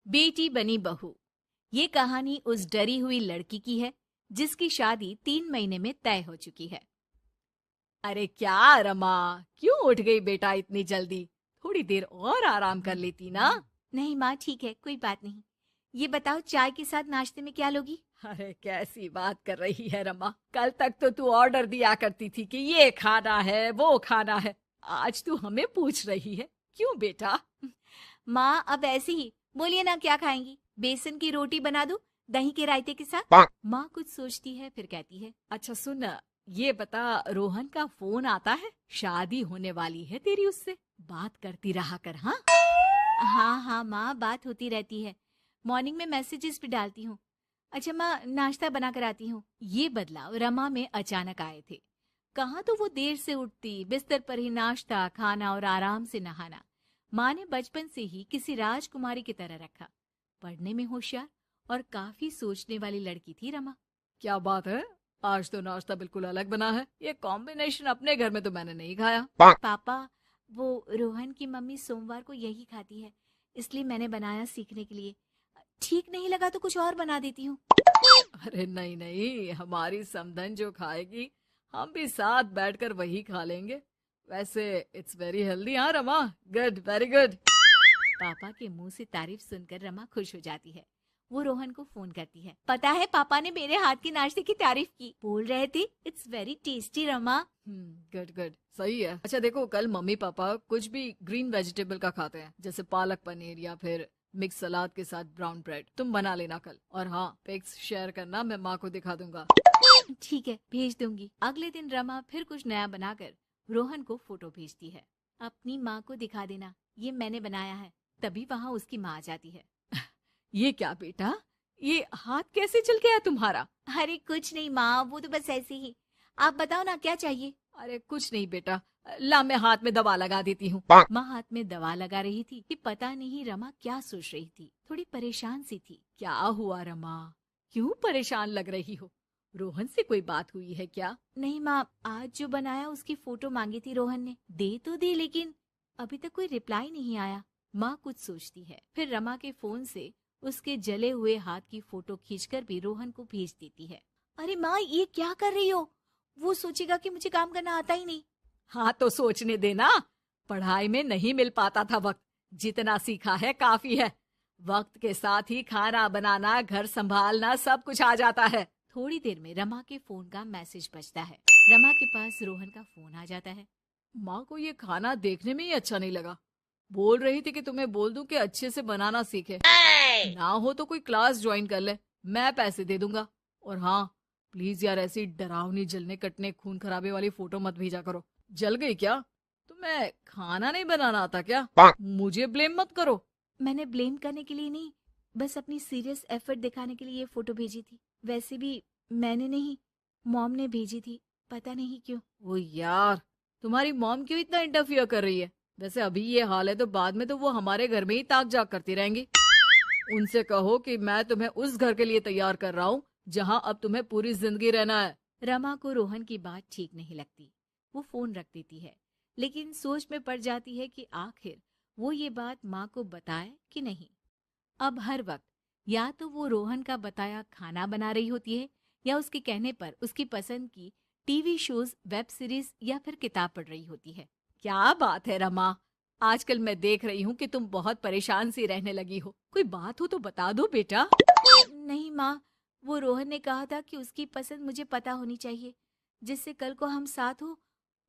बेटी बनी बहू। ये कहानी उस डरी हुई लड़की की है जिसकी शादी 3 महीने में तय हो चुकी है। अरे क्या रमा, क्यों उठ गई बेटा इतनी जल्दी? थोड़ी देर और आराम कर लेती ना। नहीं माँ, ठीक है, कोई बात नहीं। ये बताओ, चाय के साथ नाश्ते में क्या लोगी? अरे कैसी बात कर रही है रमा, कल तक तो तू ऑर्डर दिया करती थी कि ये खाना है वो खाना है, आज तू हमें पूछ रही है, क्यों बेटा? माँ अब ऐसे ही बोलिए ना, क्या खाएंगी? बेसन की रोटी बना दूं दही के रायते के साथ? माँ कुछ सोचती है फिर कहती है, अच्छा सुन, ये बता, रोहन का फोन आता है? शादी होने वाली है तेरी उससे, बात करती रहा कर। हाँ हाँ हाँ माँ, बात होती रहती है, मॉर्निंग में मैसेजेस भी डालती हूँ। अच्छा माँ, नाश्ता बना कर आती हूँ। ये बदलाव रमा में अचानक आए थे। कहाँ तो वो देर से उठती, बिस्तर पर ही नाश्ता खाना और आराम से नहाना। माँ ने बचपन से ही किसी राजकुमारी की तरह रखा। पढ़ने में होशियार और काफी सोचने वाली लड़की थी रमा। क्या बात है, आज तो नाश्ता बिल्कुल अलग बना है। ये कॉम्बिनेशन अपने घर में तो मैंने नहीं खाया। पापा, वो रोहन की मम्मी सोमवार को यही खाती है, इसलिए मैंने बनाया सीखने के लिए। ठीक नहीं लगा तो कुछ और बना देती हूँ। अरे नहीं नहीं, हमारी समधन जो खाएगी हम भी साथ बैठकर वही खा लेंगे। वैसे इट्स वेरी हेल्दी। हाँ रमा, गुड, वेरी गुड। पापा के मुंह से तारीफ सुनकर रमा खुश हो जाती है। वो रोहन को फोन करती है। पता है, पापा ने मेरे हाथ के नाश्ते की तारीफ की, बोल रहे थे it's very tasty Rama. Good good, सही है। अच्छा देखो, कल मम्मी पापा कुछ भी ग्रीन वेजिटेबल का खाते हैं, जैसे पालक पनीर या फिर मिक्स सलाद के साथ ब्राउन ब्रेड। तुम बना लेना कल, और हाँ, पिक्स शेयर करना, मैं माँ को दिखा दूंगा। ठीक है, भेज दूंगी। अगले दिन रमा फिर कुछ नया बनाकर रोहन को फोटो भेजती है। अपनी माँ को दिखा देना, ये मैंने बनाया है। तभी वहाँ उसकी माँ आ जाती है। ये क्या बेटा, ये हाथ कैसे चल गया तुम्हारा? अरे कुछ नहीं माँ, वो तो बस ऐसे ही। आप बताओ ना, क्या चाहिए? अरे कुछ नहीं बेटा, ला मैं हाथ में दवा लगा देती हूँ। माँ हाथ में दवा लगा रही थी कि पता नहीं रमा क्या सोच रही थी, थोड़ी परेशान सी थी। क्या हुआ रमा, क्यों परेशान लग रही हो? रोहन से कोई बात हुई है क्या? नहीं माँ, आज जो बनाया उसकी फोटो मांगी थी रोहन ने, दे तो दी, लेकिन अभी तक कोई रिप्लाई नहीं आया। माँ कुछ सोचती है, फिर रमा के फोन से उसके जले हुए हाथ की फोटो खींचकर भी रोहन को भेज देती है। अरे माँ, ये क्या कर रही हो? वो सोचेगा कि मुझे काम करना आता ही नहीं। हाँ तो सोचने देना, पढ़ाई में नहीं मिल पाता था वक्त, जितना सीखा है काफी है। वक्त के साथ ही खाना बनाना, घर संभालना, सब कुछ आ जाता है। थोड़ी देर में रमा के फोन का मैसेज बजता है। रमा के पास रोहन का फोन आ जाता है। माँ को ये खाना देखने में ही अच्छा नहीं लगा, बोल रही थी कि तुम्हें बोल दूं कि अच्छे से बनाना सीखे। ना हो तो कोई क्लास ज्वाइन कर ले, मैं पैसे दे दूंगा। और हाँ, प्लीज यार, ऐसी डरावनी जलने कटने खून खराबे वाली फोटो मत भेजा करो। जल गई क्या? तुम्हें खाना नहीं बनाना आता क्या? मुझे ब्लेम मत करो। मैंने ब्लेम करने के लिए नहीं, बस अपनी सीरियस एफर्ट दिखाने के लिए ये फोटो भेजी थी। वैसे भी मैंने नहीं, मॉम ने भेजी थी, पता नहीं क्यों। ओ यार, तुम्हारी मॉम क्यों इतना इंटरफियर कर रही है? वैसे अभी ये हाल है तो बाद में तो वो हमारे घर में ही ताक जाग करती रहेंगी। उनसे कहो कि मैं तुम्हें उस घर के लिए तैयार कर रहा हूँ जहाँ अब तुम्हें पूरी जिंदगी रहना है। रमा को रोहन की बात ठीक नहीं लगती, वो फोन रख देती है, लेकिन सोच में पड़ जाती है कि आखिर वो ये बात माँ को बताए कि नहीं। अब हर वक्त या तो वो रोहन का बताया खाना बना रही होती है, या उसके कहने पर उसकी पसंद की टीवी शोज, वेब सीरीज या फिर किताब पढ़ रही होती है। क्या बात है रमा, आजकल मैं देख रही हूँ कि तुम बहुत परेशान सी रहने लगी हो। कोई बात हो तो बता दो बेटा। नहीं माँ, वो रोहन ने कहा था कि उसकी पसंद मुझे पता होनी चाहिए, जिससे कल को हम साथ हो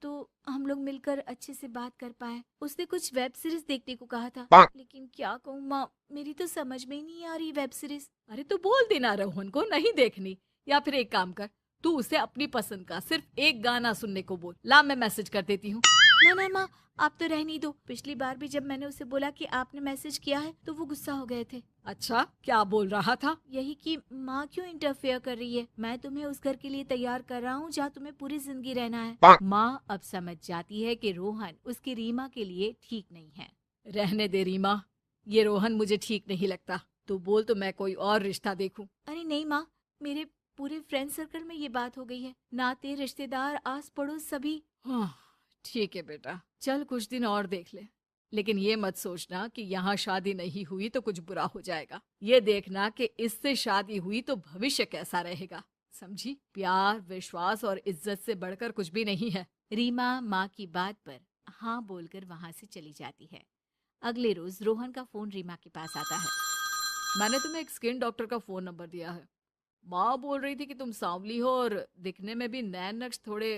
तो हम लोग मिलकर अच्छे से बात कर पाए। उसने कुछ वेब सीरीज देखने को कहा था, लेकिन क्या कहूँ माँ, मेरी तो समझ में ही नहीं आ रही वेब सीरीज। अरे तो बोल देना रोहन को नहीं देखनी, या फिर एक काम कर, तू उसे अपनी पसंद का सिर्फ एक गाना सुनने को बोल। ला मैं मैसेज कर देती हूँ। ना ना माँ, आप तो रहने दो। पिछली बार भी जब मैंने उसे बोला कि आपने मैसेज किया है तो वो गुस्सा हो गए थे। अच्छा, क्या बोल रहा था? यही कि माँ क्यों इंटरफेयर कर रही है, मैं तुम्हें उस घर के लिए तैयार कर रहा हूँ जहाँ तुम्हें पूरी जिंदगी रहना है। माँ अब समझ जाती है कि रोहन उसकी रीमा के लिए ठीक नहीं है। रहने दे रीमा, ये रोहन मुझे ठीक नहीं लगता, तू बोल तो मैं कोई और रिश्ता देखूं। अरे नहीं माँ, मेरे पूरे फ्रेंड सर्कल में ये बात हो गई है, नाते रिश्तेदार आस पड़ोस सभी। हाँ ठीक है बेटा, चल कुछ दिन और देख ले, लेकिन ये मत सोचना कि यहाँ शादी नहीं हुई तो कुछ बुरा हो जाएगा। ये देखना कि इससे शादी हुई तो भविष्य कैसा रहेगा। समझी? प्यार, विश्वास और इज्जत से बढ़कर कुछ भी नहीं है। रीमा माँ की बात पर हाँ बोलकर वहां से चली जाती है। अगले रोज रोहन का फोन रीमा के पास आता है। मैंने तुम्हें एक स्किन डॉक्टर का फोन नंबर दिया है। माँ बोल रही थी कि तुम सांवली हो और दिखने में भी नैन नक्श थोड़े।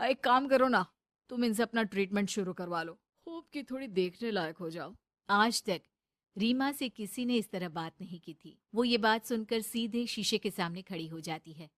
एक काम करो ना, तुम इनसे अपना ट्रीटमेंट शुरू करवा लो। होप कि थोड़ी देखने लायक हो जाओ। आज तक रीमा से किसी ने इस तरह बात नहीं की थी। वो ये बात सुनकर सीधे शीशे के सामने खड़ी हो जाती है।